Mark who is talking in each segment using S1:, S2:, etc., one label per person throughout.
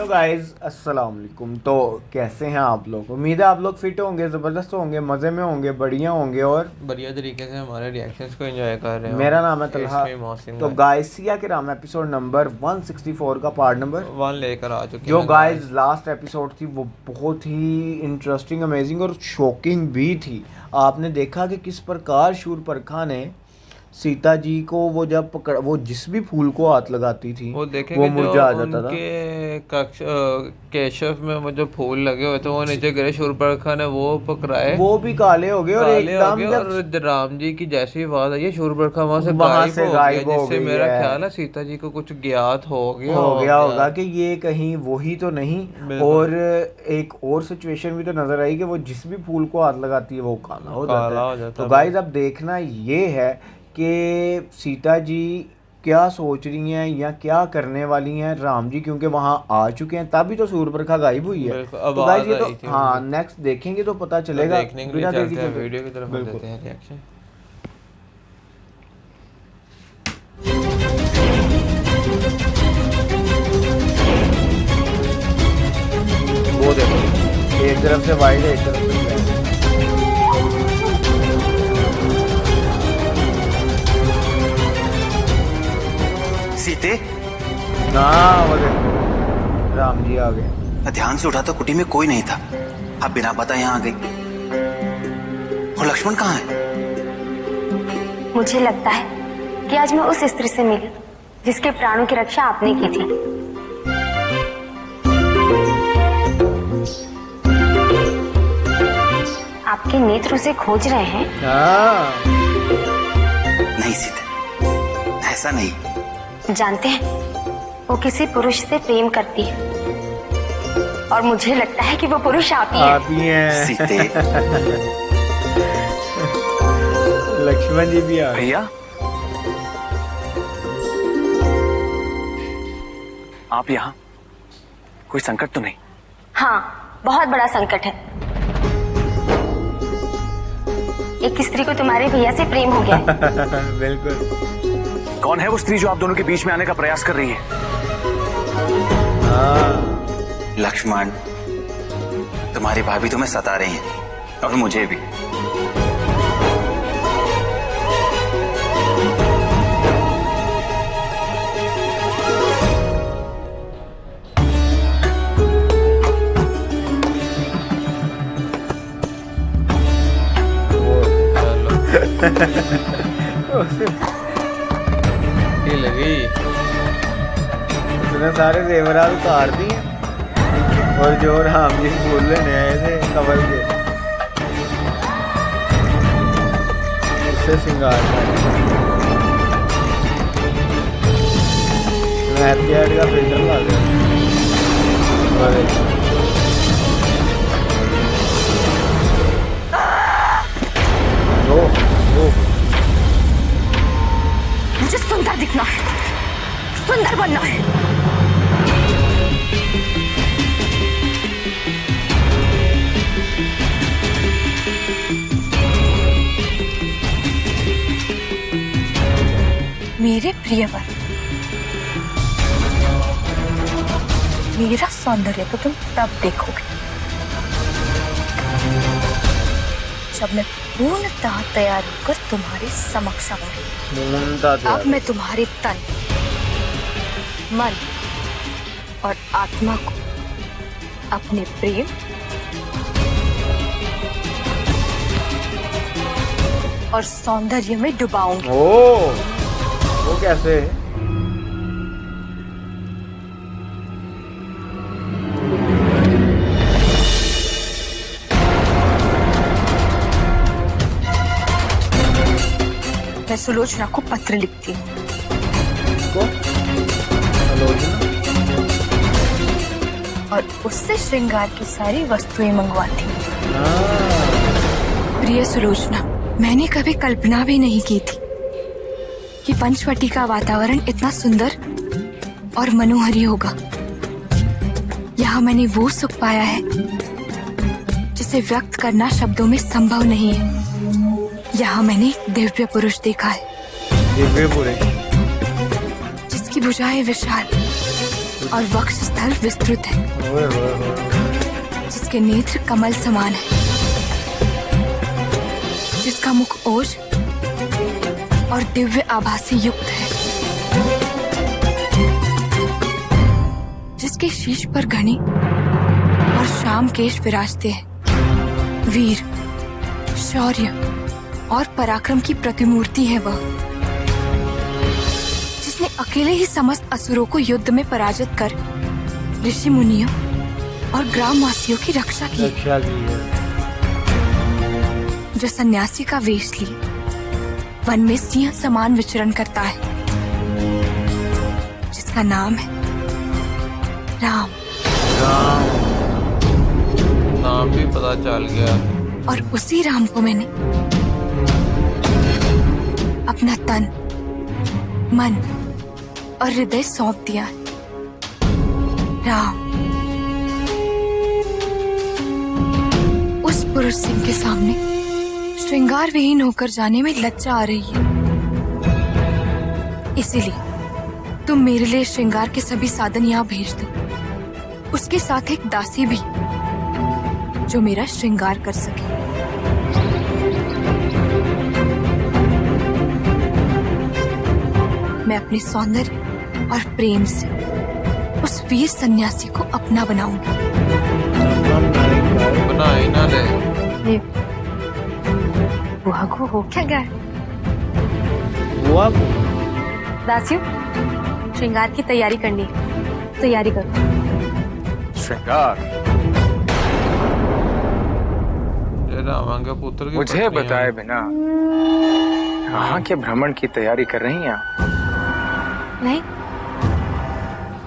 S1: Hello guys, अस्सलाम वालेकुम। तो कैसे हैं आप लोग? उम्मीद है आप लोग फिट होंगे, ज़बरदस्त होंगे, मज़े में होंगे, बढ़िया होंगे और
S2: बढ़िया तरीके से हमारे रिएक्शंस को एंजॉय कर रहे हो।
S1: मेरा नाम है तलहा।
S2: इसमें मोहसिन
S1: तो गाइस सिया के राम एपिसोड नंबर 164 का पार्ट नंबर
S2: 1 लेकर आ चुके
S1: जो
S2: हैं
S1: गाइस लास्ट एपिसोड थी वो बहुत ही इंटरेस्टिंग, अमेजिंग और शॉकिंग भी थी। आपने देखा कि किस प्रकार शूरपणखा ने सीता जी को वो जब पकड़ वो जिस भी फूल को हाथ लगाती थी
S2: वो देखें
S1: वो
S2: कि जो
S1: मुरझा जाता था।
S2: उनके कक्ष केशव में वो जो फूल लगे हुए थे वो नीचे गिरे, शूरपणखा ने वो पकड़ाए,
S1: वो भी काले हो गए और
S2: काले हो गए।
S1: एकदम
S2: और राम जी की जैसी आवाज आई है शूरपणखा वहां से
S1: वहां से
S2: गायब
S1: गायब
S2: हो
S1: हो
S2: गया, जिससे
S1: गई
S2: मेरा
S1: है।
S2: ख्याल है सीता जी को कुछ ज्ञात हो गया
S1: होगा कि ये कहीं वही तो नहीं।
S2: बिल्कुल।
S1: और एक और सिचुएशन भी तो नजर आई कि वो जिस भी फूल को हाथ लगाती है वो काला हो जाता है। तो गाइस अब देखना ये है कि सीता जी क्या सोच रही हैं या क्या करने वाली हैं राम जी, क्योंकि वहां आ चुके हैं तभी तो शूरपणखा गायब हुई है।
S2: बिल्कुल,
S1: तो गाइस
S2: आवाज
S1: ये तो
S2: आई थी
S1: हाँ
S2: उनकी।
S1: नेक्स्ट देखेंगे तो पता
S2: तो
S1: चलेगा।
S2: देखने के लिए
S1: बिना देरी
S2: चलते हैं
S1: चलते
S2: वीडियो की तरफ और
S1: बिल्कुल
S2: देते हैं रिएक्शन।
S1: वो देखो, एक तरफ से वाइड है एक तरफ से ब्लैक।
S3: सीते,
S1: हाँ वो देखो राम जी आ गए।
S3: मैं ध्यान से उठा तो कुटी में कोई नहीं था। अब बिना पता यहाँ आ गई। और लक्ष्मण कहाँ है?
S4: मुझे लगता है कि आज मैं उस स्त्री से मिली जिसके प्राणों की रक्षा आपने की थी। आपके नेत्र उसे खोज रहे हैं।
S1: हाँ
S3: नहीं सीते, ऐसा नहीं।
S4: जानते हैं वो किसी पुरुष से प्रेम करती है और मुझे लगता है कि वो पुरुष आप ही हैं।
S1: आप ही हैं।
S3: सीते,
S1: लक्ष्मण जी भी आ गए।
S3: भैया आप यहाँ? कोई संकट तो नहीं?
S4: हाँ, बहुत बड़ा संकट है। एक स्त्री को तुम्हारे भैया से प्रेम हो गया है।
S1: बिल्कुल।
S3: कौन है वो स्त्री जो आप दोनों के बीच में आने का प्रयास कर रही है?
S1: हाँ
S3: लक्ष्मण, तुम्हारी भाभी तुम्हें सता रही है और मुझे भी।
S2: ये लगी
S1: उसने सारे जेवरात उतार दिए और जो राम जी फूल लेने आए थे कमल के उससे श्रृंगार स्नैपचैट का फिल्टर ला दिया।
S4: मुझे सुंदर दिखना है, सुंदर बनना है। मेरे प्रियवर, मेरा सौंदर्य तो तुम तब देखोगे जब मैं पूर्णतः तैयार होकर तुम्हारे समक्ष आऊंगी। अब मैं तुम्हारे तन, मन और आत्मा को अपने प्रेम और सौंदर्य में डुबाऊंगी।
S1: वो कैसे?
S4: मैं सुलोचना को पत्र लिखती हूँ और उससे श्रृंगार की सारी वस्तुएं मंगवाती हूँ। प्रिय सुलोचना, मैंने कभी कल्पना भी नहीं की थी कि पंचवटी का वातावरण इतना सुंदर और मनोहरी होगा। यहाँ मैंने वो सुख पाया है जिसे व्यक्त करना शब्दों में संभव नहीं है। यहाँ मैंने एक दिव्य पुरुष देखा है,
S1: दिव्य पुरुष
S4: जिसकी भुजाएं विशाल, और वक्ष स्थल विस्तृत है, जिसके नेत्र कमल समान है, जिसका मुख ओज और दिव्य आभा से युक्त है, जिसके शीश पर घनी और श्याम केश विराजते हैं। वीर, शौर्य और पराक्रम की प्रतिमूर्ति है वह, जिसने अकेले ही समस्त असुरों को युद्ध में पराजित कर ऋषि मुनियों और ग्रामवासियों की रक्षा की है। जो सन्यासी का वेश लिए वन में सिंह समान विचरण करता है, जिसका नाम है राम।
S2: नाम भी पता चल गया।
S4: और उसी राम को मैंने अपना तन, मन और हृदय सौंप दिया है। राम, उस पुरुष सिंह के सामने श्रृंगार विहीन होकर जाने में लज्जा आ रही है, इसीलिए तुम मेरे लिए श्रृंगार के सभी साधन यहाँ भेज दो, उसके साथ एक दासी भी जो मेरा श्रृंगार कर सके। मैं अपने सौंदर्य और प्रेम से उस वीर सन्यासी को अपना बनाऊंगी।
S2: बनाए ना ले।
S4: ये बुआ को हो क्या गया?
S1: बुआ को
S5: दासियों, श्रृंगार की तैयारी करनी है, तैयारी करो।
S6: श्रृंगार
S2: रावण के पुत्र की
S6: मुझे
S2: पत्नी
S6: बताए
S2: है।
S6: बिना कहाँ के भ्रमण की तैयारी कर रही हैं आप?
S5: नहीं,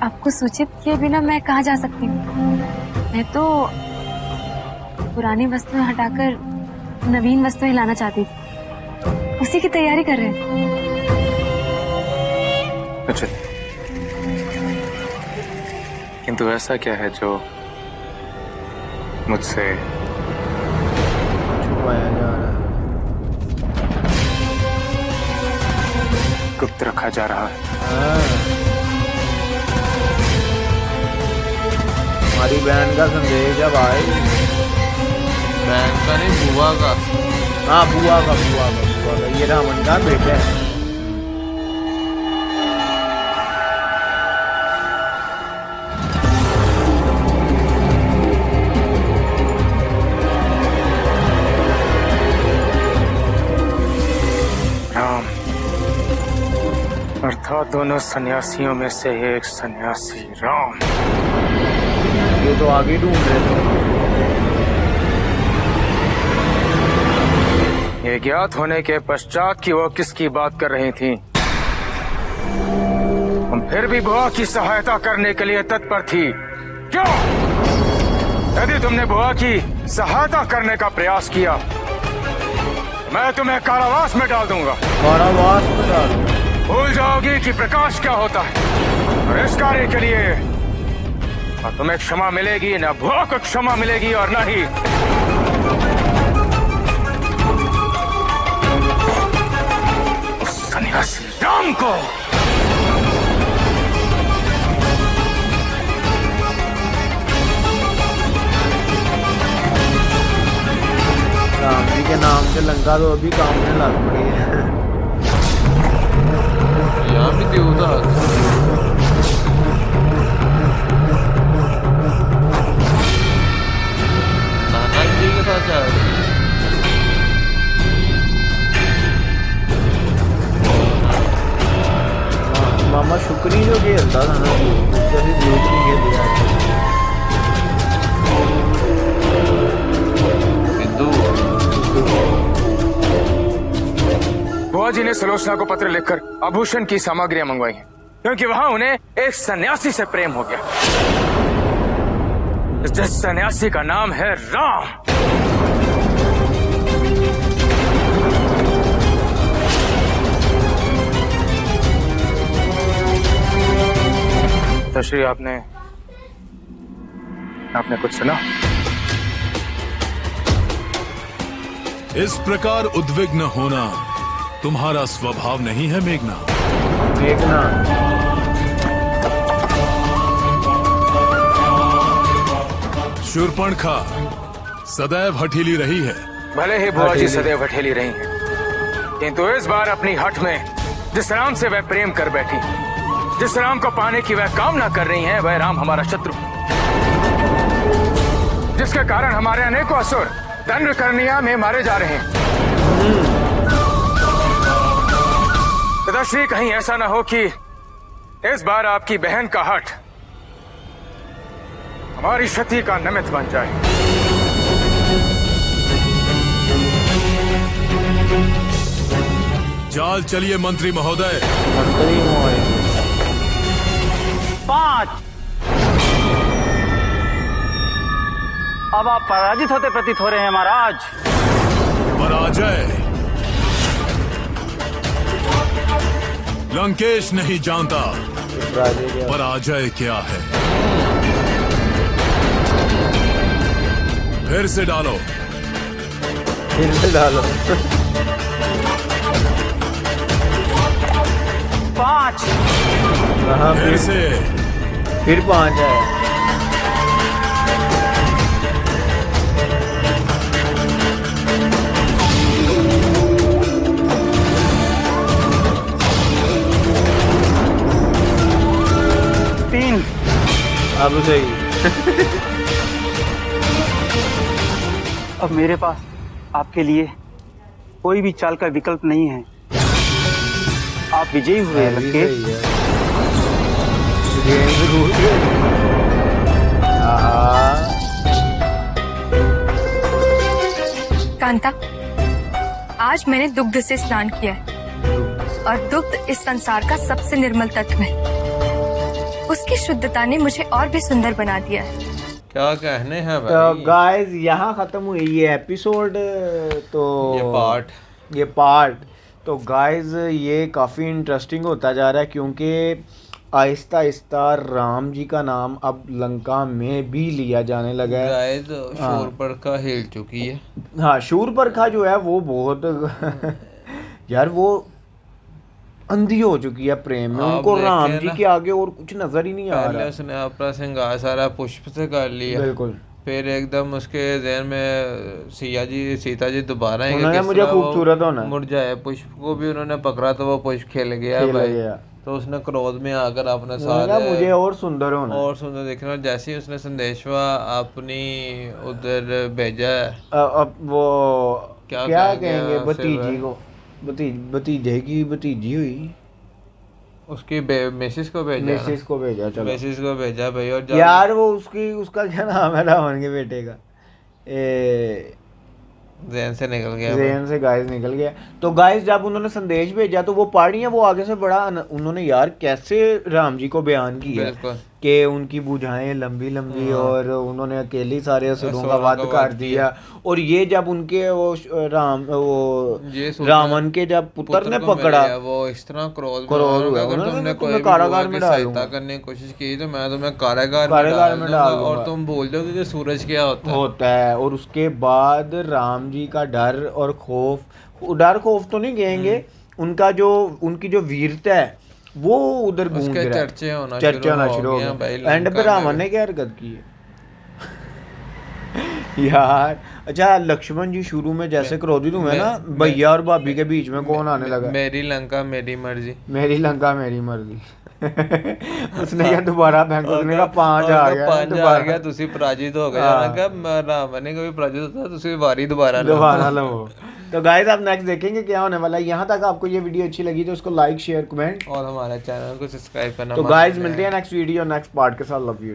S5: आपको सूचित किए बिना मैं कहाँ जा सकती हूँ? मैं तो पुरानी वस्तुएं हटाकर नवीन वस्तुएं लाना चाहती थी, उसी की तैयारी कर रहे थे।
S6: अच्छा, किंतु ऐसा क्या है जो मुझसे
S1: छुपाया जा रहा है?
S6: गुप्त रखा जा रहा है?
S1: हमारी बहन का संदेश जब आए।
S2: बहन का नहीं, बुआ का।
S1: हाँ, बुआ का ये रावण का बेटा है।
S6: राम, अर्थात दोनों सन्यासियों में से एक सन्यासी राम।
S1: ये तो आगे ढूंढ रहे थे।
S6: ये ज्ञात होने के पश्चात कि वो किसकी बात कर रही थी, हम फिर भी बुआ की सहायता करने के लिए तत्पर थी। क्यों? यदि तुमने बुआ की सहायता करने का प्रयास किया, मैं तुम्हें कारावास में डाल दूंगा।
S1: कारावास में डाल?
S6: भूल जाओगी कि प्रकाश क्या होता है, और इस कार्य के लिए न तुम्हें क्षमा मिलेगी, न बुआ को क्षमा मिलेगी, और न ही उस सन्यासी राम को।
S1: राम जी के नाम से लंका तो अभी काम में लग पड़ी है।
S2: यहाँ भी देवदास। नाना जी के साथ जा रही है।
S1: मामा शुक्री जो खेलता था ना, जैसे दूसरी खेल दिया।
S6: बुआ जी ने सुलोचना को पत्र लिखकर आभूषण की सामग्रियां मंगवाई हैं, क्योंकि वहां उन्हें एक सन्यासी से प्रेम हो गया, जिस सन्यासी का नाम है राम। तो श्री आपने कुछ सुना?
S7: इस प्रकार उद्विग्न होना तुम्हारा स्वभाव नहीं है मेघना।
S1: देखना
S7: शूर्पणखा सदैव हठीली रही है।
S6: भले ही बुआ जी सदैव हठेली रही हैं, किंतु इस बार अपनी हठ में जिस राम से वह प्रेम कर बैठी, जिस राम को पाने की वह कामना कर रही हैं, वह राम हमारा शत्रु, जिसके कारण हमारे अनेकों असुर दंडकर्णिया में मारे जा रहे हैं। पिताश्री, कहीं ऐसा न हो कि इस बार आपकी बहन का हठ हमारी क्षति का निमित्त बन जाए।
S7: चाल चलिए मंत्री महोदय।
S8: 5। अब आप पराजित होते प्रतीत हो रहे हैं महाराज।
S7: पराजय लंकेश नहीं जानता पराजय क्या है। फिर से डालो।
S8: 5।
S7: फिर से।
S1: फिर 5 है। अब सही।
S8: अब मेरे पास आपके लिए कोई भी चाल का विकल्प नहीं है। आप विजयी हुए हैं लंकेश।
S4: कांता, आज मैंने दुग्ध से स्नान किया है और दुग्ध इस संसार का सबसे निर्मल तत्व है। उसकी शुद्धता ने मुझे और भी सुंदर बना दिया है।
S2: क्या कहने हैं भाई।
S1: तो गाइस यहाँ खत्म हुई ये एपिसोड। तो ये पार्ट तो गाइस ये काफ़ी इंटरेस्टिंग होता जा रहा है, क्योंकि आहिस्ता आहिस्ता राम जी का नाम अब लंका में भी लिया जाने लगा है।
S2: गाइस शूर्पणखा हिल चुकी है।
S1: हाँ, शूर्पणखा जो है वो बहुत यार वो अंधी हो चुकी है प्रेम में। उनको राम जी के आगे और कुछ नजर ही नहीं आ रहा।
S2: पहले उसने अपना श्रृंगार सारा पुष्प से कर लिया।
S1: बिल्कुल।
S2: फिर एकदम उसके ज़हन में सीता जी दोबारा
S1: मुझे खूबसूरत होना।
S2: मुरझाए पुष्प को भी उन्होंने पकड़ा तो वो पुष्प खिल गया भाई। तो उसने क्रोध में आकर अपने साथ
S1: मुझे और सुंदर होना,
S2: और सुंदर दिखना। जैसे ही उसने संदेशवा अपनी उधर भेजा,
S1: अब वो क्या कहेंगे भतीजी को, भतीजे की भतीजी हुई,
S2: उसकी मिसेस को भेजा। चलो मिसेस को भेजा भाई। और
S1: यार वो उसका क्या नाम है रावण के बेटे का,
S2: ज़हन से निकल गया।
S1: ज़हन से गाइस निकल गया। तो गाइस जब उन्होंने संदेश भेजा तो वो पढ़ी है, वो आगे से बड़ा उन्होंने यार कैसे राम जी को बयान किया कि उनकी भुजाएं लंबी लंबी और उन्होंने अकेले सारे असुरों का वध कर दिया। और ये जब उनके रावण के जब पुत्र ने पकड़ा,
S2: वो इस तरह क्रोध
S1: हुआ,
S2: अगर तुमने कोई
S1: कारागार में
S2: सहायता करने की कोशिश की तो मैं तुम्हें कारागार में डाल दूंगा और तुम भूल जाओगे कि सूरज क्या होता है।
S1: और उसके बाद राम जी का डर और खौफ तो नहीं कहेंगे, उनकी जो वीरता है वो उधर गूंज रहा है,
S2: चर्चे होना शुरू हो गए।
S1: एंड पे रावण ने क्या हरकत की है यार। अच्छा, लक्ष्मण जी शुरू में जैसे क्रोधित हुए ना, भैया और भाभी के बीच में कौन आने लगा,
S2: मेरी लंका मेरी मर्जी,
S1: मेरी लंका मेरी मर्जी। उसने क्या दोबारा उसने कहा 5 आ गया
S2: तुसी पराजित हो गए। रावण ने कभी पराजित होता तुसी वारी दोबारा
S1: लो। तो गाइस आप नेक्स्ट देखेंगे क्या होने वाला है। यहाँ तक आपको ये वीडियो अच्छी लगी तो उसको लाइक शेयर कमेंट
S2: और हमारे चैनल को सब्सक्राइब करना।
S1: तो गाइस मिलते हैं नेक्स्ट वीडियो नेक्स्ट पार्ट के साथ। Love you.